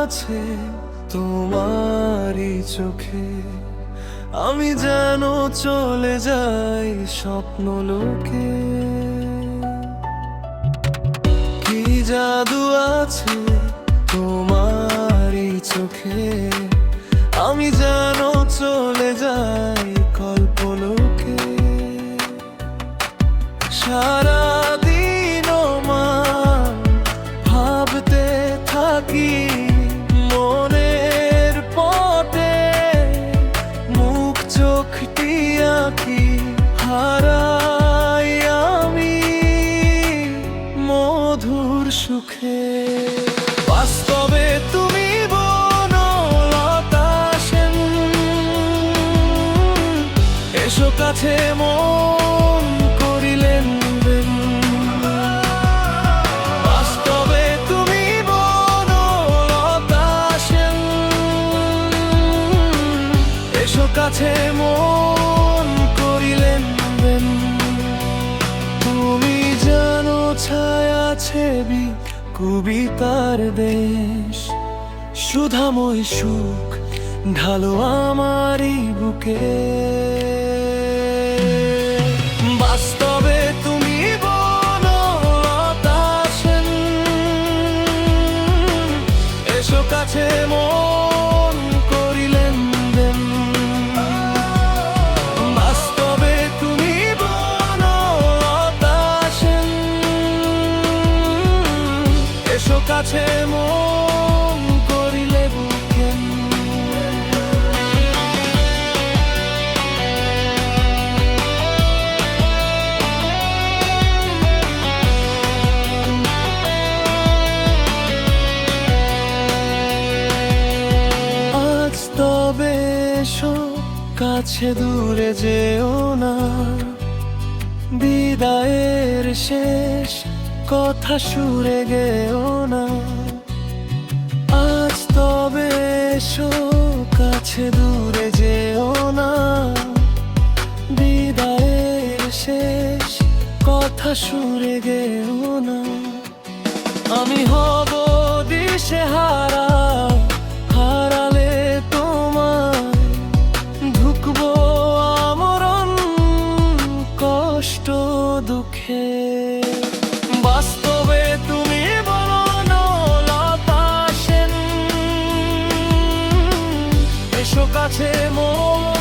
আছে তোমারই চোখে, আমি যেন চলে যাই স্বপ্ন লোকে। কি জাদু আছে তোমারই চোখে, আমি যেন চলে যাই কল্পলোকে। সারাদিন মান ভাবতে থাকি মনের পটে, মুখ চোখটি আঁকি হারাই আমি মধুর সুখে। বাস্তবে তুমি বনলতা সেন, এসো কাছে মন করিলেন দেন। বাস্তবে তুমি বনলতা সেন, এসো কাছে মন করিলেন দেন। তুমি জানো ছায়া ছেবি কবিতার দেশ, সুধাময় সুখ ঢালো আমারই বুকে। বাস্তবে তুমি বনলতা সেন, এসো কাছে মন করিলেন দেন। বাস্তবে তুমি বনলতা সেন, এসো কাছে মন করিলে বুকেন। আজ তবে এসো কাছে দূরে যেও না, বিদায়ের শেষ কথা সুরে গেও না। আজ তবে এসো কাছে দূরে যেও না, বিদায়ের শেষ কথা সুরে গেও না। আমি হব দিশেহারা, হারালে তোমায় ঢুকবো আমরণ কষ্ট দুঃখে। বাস্তবে তুমি বনলতা সেন, এসো কাছে মন